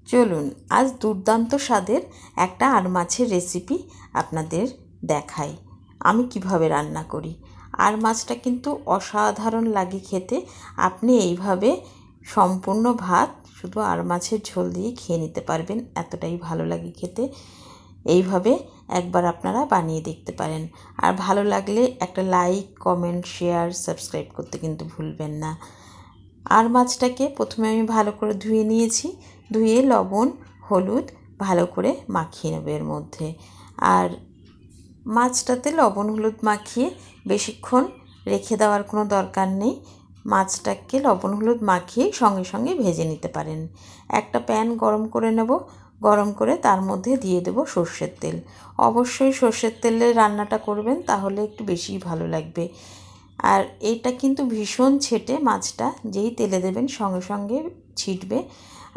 চলুন আজ দুর্দান্ত স্বাদের একটা আর মাছের রেসিপি আপনাদের দেখাই আমি কিভাবে রান্না করি। আর মাছটা কিন্তু অসাধারণ লাগে খেতে। আপনি এইভাবে সম্পূর্ণ ভাত শুধু আর মাছের ঝোল দিয়ে খেয়ে নিতে পারবেন, এতটাই ভালো লাগে খেতে। এইভাবে একবার আপনারা বানিয়ে দেখতে পারেন। আর ভালো লাগলে একটা লাইক, কমেন্ট, শেয়ার, সাবস্ক্রাইব করতে কিন্তু ভুলবেন না। আর মাছটাকে প্রথমে আমি ভালো করে ধুয়ে নিয়েছি। ধুয়ে লবণ, হলুদ ভালো করে মাখিয়ে নেব এর মধ্যে। আর মাছটাতে লবণ হলুদ মাখিয়ে বেশিক্ষণ রেখে দেওয়ার কোনো দরকার নেই। মাছটাকে লবণ হলুদ মাখিয়ে সঙ্গে সঙ্গে ভেজে নিতে পারেন। একটা প্যান গরম করে নেব। গরম করে তার মধ্যে দিয়ে দেব সর্ষের তেল। অবশ্যই সর্ষের তেলে রান্নাটা করবেন, তাহলে একটু বেশিই ভালো লাগবে। আর এটা কিন্তু ভীষণ ছেটে, মাছটা যেই তেলে দেবেন সঙ্গে সঙ্গে ছিটবে।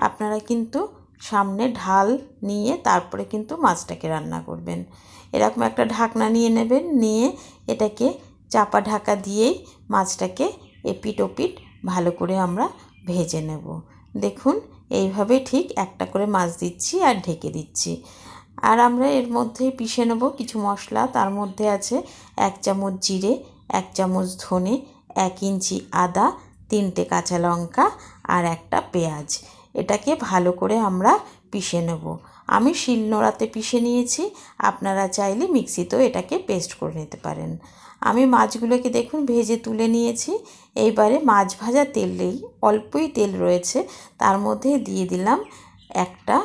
আপনারা কিন্তু সামনে ঢাল নিয়ে তারপরে কিন্তু মাছটাকে রান্না করবেন। এরকম একটা ঢাকনা নিয়ে নেবেন, নিয়ে এটাকে চাপা ঢাকা দিয়েই মাছটাকে এপিট ওপিট ভালো করে আমরা ভেজে নেব। দেখুন এইভাবে ঠিক একটা করে মাছ দিচ্ছি আর ঢেকে দিচ্ছি। আর আমরা এর মধ্যে পিষে নেব কিছু মশলা। তার মধ্যে আছে 1 চামচ জিরে, 1 চামচ ধনে, 1 ইঞ্চি আদা, 3টে কাঁচা লঙ্কা আর একটা পেঁয়াজ। এটাকে ভালো করে আমরা পিষে নেব। আমি শিলনোড়াতে পিষে নিয়েছি, আপনারা চাইলে মিক্সিতেও এটাকে পেস্ট করে নিতে পারেন। আমি মাছগুলোকে দেখুন ভেজে তুলে নিয়েছি। এইবারে মাছ ভাজা তেলেই অল্পই তেল রয়েছে, তার মধ্যে দিয়ে দিলাম একটা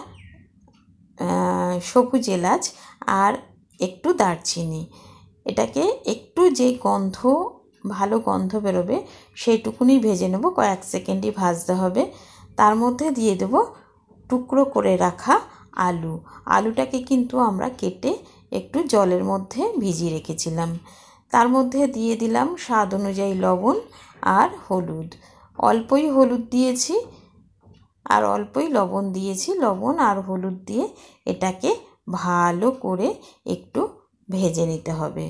সবুজ এলাচ আর একটু দারচিনি। এটাকে একটু যে গন্ধ, ভালো গন্ধ বেরোবে সেইটুকুনি ভেজে নেব, কয়েক সেকেন্ডই ভাজতে হবে। তার মধ্যে দিয়ে দেব টুকরো করে রাখা আলু। আলুটাকে কিন্তু আমরা কেটে একটু জলের মধ্যে ভিজিয়ে রেখেছিলাম। তার মধ্যে দিয়ে দিলাম স্বাদ অনুযায়ী লবণ আর হলুদ। অল্পই হলুদ দিয়েছি আর অল্পই লবণ দিয়েছি। লবণ আর হলুদ দিয়ে এটাকে ভালো করে একটু ভেজে নিতে হবে।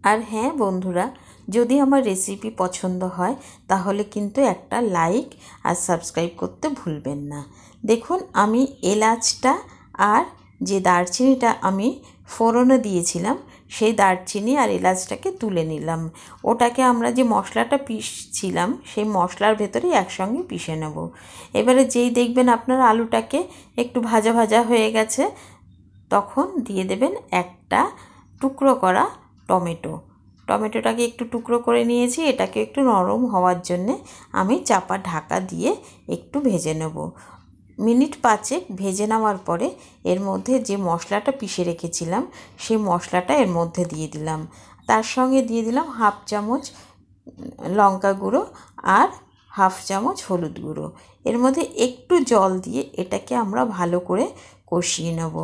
আর হ্যাঁ বন্ধুরা, যদি আমার রেসিপি পছন্দ হয় তাহলে কিন্তু একটা লাইক আর সাবস্ক্রাইব করতে ভুলবেন না। দেখুন আমি এলাচটা আর যে দারচিনিটা আমি ফোড়নে দিয়েছিলাম, সেই দারচিনি আর এলাচটাকে তুলে নিলাম। ওটাকে আমরা যে মশলাটা পিষছিলাম সেই মশলার ভেতরেই একসঙ্গে পিষে নেব। এবারে যেই দেখবেন আপনার আলুটাকে একটু ভাজা ভাজা হয়ে গেছে, তখন দিয়ে দেবেন একটা টুকরো করা টমেটোটাকে একটু টুকরো করে নিয়েছি। এটাকে একটু নরম হওয়ার জন্যে আমি চাপা ঢাকা দিয়ে একটু ভেজে নেব। মিনিট 5 ভেজে নেওয়ার পরে এর মধ্যে যে মশলাটা পিষে রেখেছিলাম সেই মশলাটা এর মধ্যে দিয়ে দিলাম। তার সঙ্গে দিয়ে দিলাম 1/2 চামচ লঙ্কা গুঁড়ো আর 1/2 চামচ হলুদ গুঁড়ো। এর মধ্যে একটু জল দিয়ে এটাকে আমরা ভালো করে কষিয়ে নেব।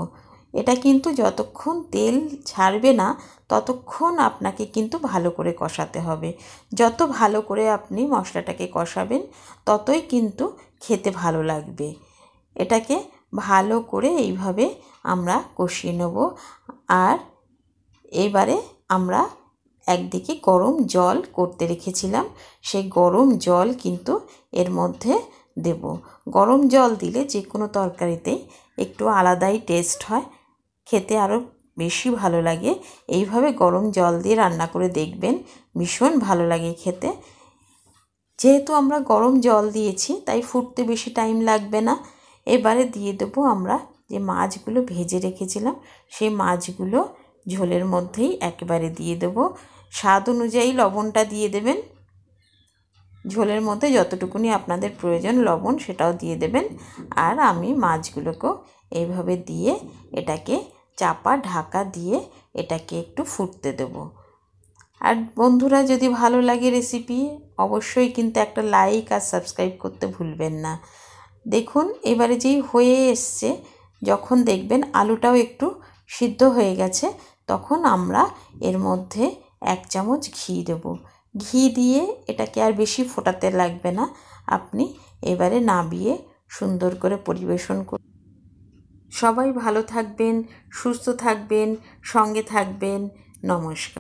এটা কিন্তু যতক্ষণ তেল ছাড়বে না ততক্ষণ আপনাকে কিন্তু ভালো করে কষাতে হবে। যত ভালো করে আপনি মশলাটাকে কষাবেন ততই কিন্তু খেতে ভালো লাগবে। এটাকে ভালো করে এইভাবে আমরা কষিয়ে নেব। আর এবারে আমরা একদিকে গরম জল করতে রেখেছিলাম, সেই গরম জল কিন্তু এর মধ্যে দেব। গরম জল দিলে যে কোনো তরকারিতেই একটু আলাদাই টেস্ট হয়, খেতে আরও বেশি ভালো লাগে। এইভাবে গরম জল দিয়ে রান্না করে দেখবেন, ভীষণ ভালো লাগে খেতে। যেহেতু আমরা গরম জল দিয়েছি তাই ফুটতে বেশি টাইম লাগবে না। এবারে দিয়ে দেবো আমরা যে মাছগুলো ভেজে রেখেছিলাম, সেই মাছগুলো ঝোলের মধ্যেই একেবারে দিয়ে দেবো। স্বাদ অনুযায়ী লবণটা দিয়ে দেবেন। ঝোলের মধ্যে যতটুকুনি আপনাদের প্রয়োজন লবণ সেটাও দিয়ে দেবেন। আর আমি মাছগুলোকেও এইভাবে দিয়ে এটাকে চাপা ঢাকা দিয়ে এটাকে একটু ফুটতে দেব। আর বন্ধুরা, যদি ভালো লাগে রেসিপি অবশ্যই কিন্তু একটা লাইক আর সাবস্ক্রাইব করতে ভুলবেন না। দেখুন এবারে যেই হয়ে এসছে, যখন দেখবেন আলুটাও একটু সিদ্ধ হয়ে গেছে, তখন আমরা এর মধ্যে 1 চামচ ঘি দেব। ঘি দিয়ে এটাকে আর বেশি ফোটাতে লাগবে না। আপনি এবারে নামিয়ে সুন্দর করে পরিবেশন করুন। সবাই ভালো থাকবেন, সুস্থ থাকবেন, সঙ্গে থাকবেন। নমস্কার।